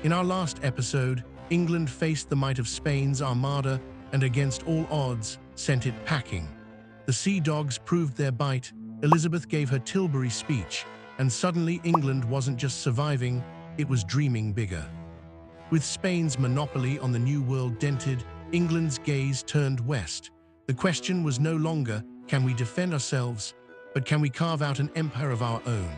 In our last episode, England faced the might of Spain's Armada and against all odds, sent it packing. The sea dogs proved their bite, Elizabeth gave her Tilbury speech, and suddenly England wasn't just surviving, it was dreaming bigger. With Spain's monopoly on the New World dented, England's gaze turned west. The question was no longer, can we defend ourselves, but can we carve out an empire of our own?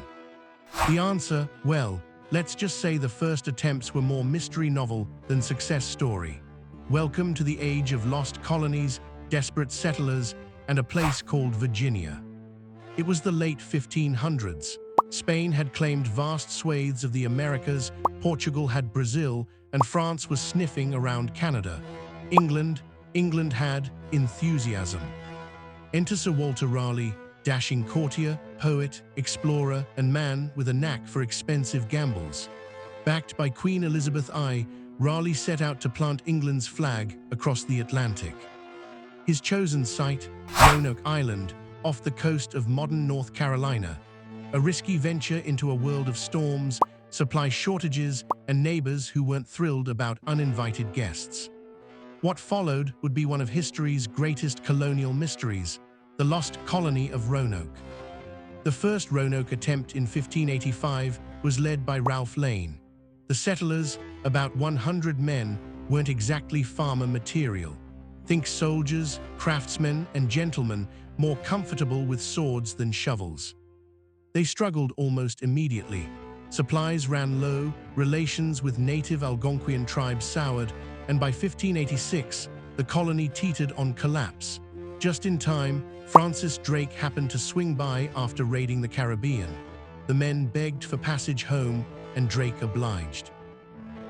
The answer, well, let's just say the first attempts were more mystery novel than success story. Welcome to the age of lost colonies, desperate settlers, and a place called Virginia. It was the late 1500s. Spain had claimed vast swathes of the Americas, Portugal had Brazil, and France was sniffing around Canada. England had enthusiasm. Enter Sir Walter Raleigh, dashing courtier, poet, explorer, and man with a knack for expensive gambles. Backed by Queen Elizabeth I, Raleigh set out to plant England's flag across the Atlantic. His chosen site, Roanoke Island, off the coast of modern North Carolina, a risky venture into a world of storms, supply shortages, and neighbors who weren't thrilled about uninvited guests. What followed would be one of history's greatest colonial mysteries, the lost colony of Roanoke. The first Roanoke attempt in 1585 was led by Ralph Lane. The settlers, about 100 men, weren't exactly farmer material. Think soldiers, craftsmen, and gentlemen, more comfortable with swords than shovels. They struggled almost immediately. Supplies ran low, relations with native Algonquian tribes soured, and by 1586, the colony teetered on collapse. Just in time, Francis Drake happened to swing by after raiding the Caribbean. The men begged for passage home, and Drake obliged.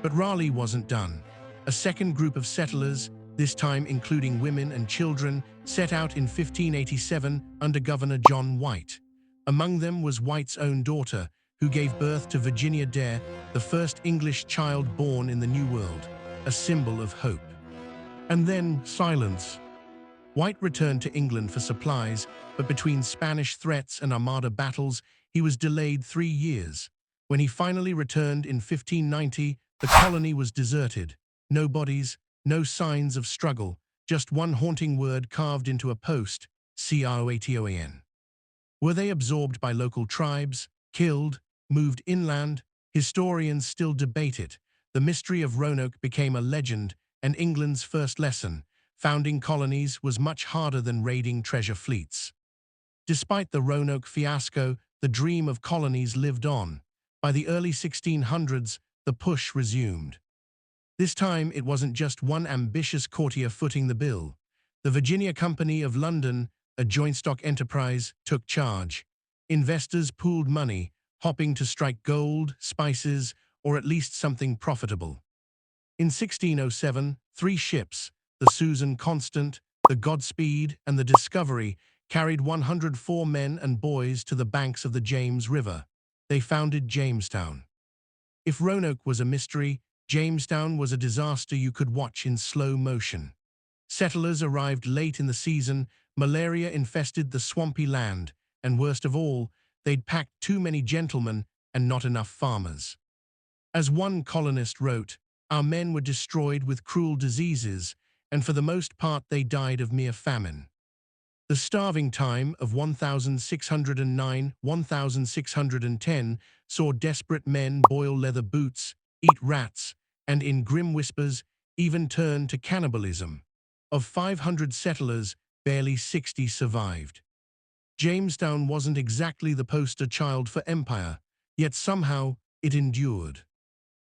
But Raleigh wasn't done. A second group of settlers, this time including women and children, set out in 1587 under Governor John White. Among them was White's own daughter, who gave birth to Virginia Dare, the first English child born in the New World, a symbol of hope. And then silence. White returned to England for supplies, but between Spanish threats and Armada battles, he was delayed 3 years. When he finally returned in 1590, the colony was deserted. No bodies, no signs of struggle, just one haunting word carved into a post, Croatoan. Were they absorbed by local tribes, killed, moved inland? Historians still debate it. The mystery of Roanoke became a legend, and England's first lesson. Founding colonies was much harder than raiding treasure fleets. Despite the Roanoke fiasco, the dream of colonies lived on. By the early 1600s, the push resumed. This time, it wasn't just one ambitious courtier footing the bill. The Virginia Company of London, a joint-stock enterprise, took charge. Investors pooled money, hoping to strike gold, spices, or at least something profitable. In 1607, 3 ships, the Susan Constant, the Godspeed, and the Discovery, carried 104 men and boys to the banks of the James River. They founded Jamestown. If Roanoke was a mystery, Jamestown was a disaster you could watch in slow motion. Settlers arrived late in the season, malaria infested the swampy land, and worst of all, they'd packed too many gentlemen and not enough farmers. As one colonist wrote, "Our men were destroyed with cruel diseases, and for the most part they died of mere famine." The starving time of 1609–1610 saw desperate men boil leather boots, eat rats, and in grim whispers, even turn to cannibalism. Of 500 settlers, barely 60 survived. Jamestown wasn't exactly the poster child for empire, yet somehow it endured.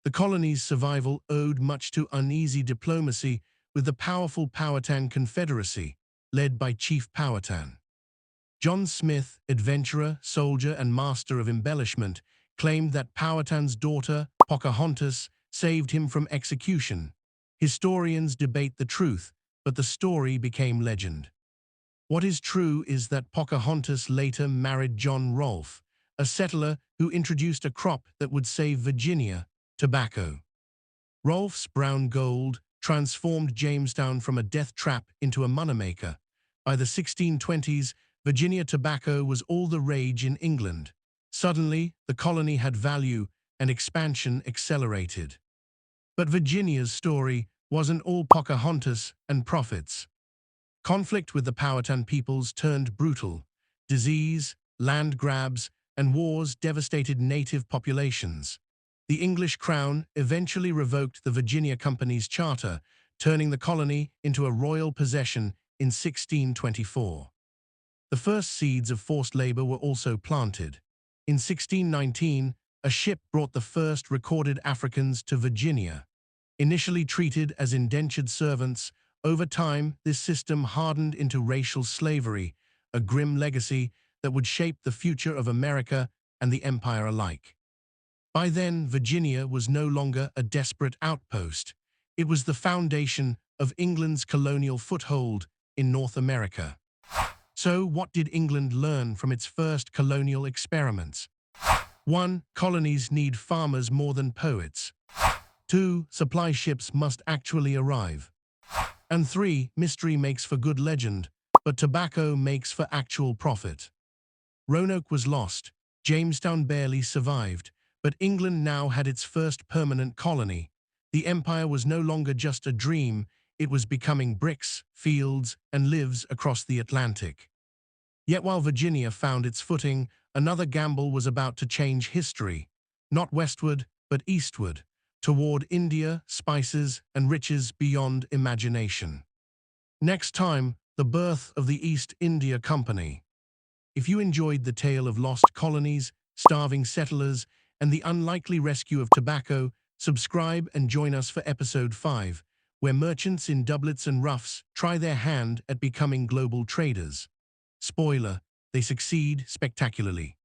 The colony's survival owed much to uneasy diplomacy with the powerful Powhatan Confederacy, led by Chief Powhatan. John Smith, adventurer, soldier, and master of embellishment, claimed that Powhatan's daughter, Pocahontas, saved him from execution. Historians debate the truth, but the story became legend. What is true is that Pocahontas later married John Rolfe, a settler who introduced a crop that would save Virginia, tobacco. Rolfe's brown gold transformed Jamestown from a death trap into a moneymaker. By the 1620s, Virginia tobacco was all the rage in England. Suddenly, the colony had value, and expansion accelerated. But Virginia's story wasn't all Pocahontas and profits. Conflict with the Powhatan peoples turned brutal. Disease, land grabs, and wars devastated native populations. The English crown eventually revoked the Virginia Company's charter, turning the colony into a royal possession in 1624. The first seeds of forced labor were also planted. In 1619, a ship brought the first recorded Africans to Virginia. Initially treated as indentured servants, over time this system hardened into racial slavery, a grim legacy that would shape the future of America and the empire alike. By then, Virginia was no longer a desperate outpost. It was the foundation of England's colonial foothold in North America. So, what did England learn from its first colonial experiments? 1. Colonies need farmers more than poets. 2. Supply ships must actually arrive. And 3. Mystery makes for good legend, but tobacco makes for actual profit. Roanoke was lost, Jamestown barely survived, but England now had its first permanent colony. The empire was no longer just a dream, it was becoming bricks, fields, and lives across the Atlantic. Yet while Virginia found its footing, another gamble was about to change history, not westward, but eastward, toward India, spices, and riches beyond imagination. Next time, the birth of the East India Company. If you enjoyed the tale of lost colonies, starving settlers, and the unlikely rescue of tobacco, subscribe and join us for episode 5, where merchants in doublets and ruffs try their hand at becoming global traders. Spoiler, they succeed spectacularly.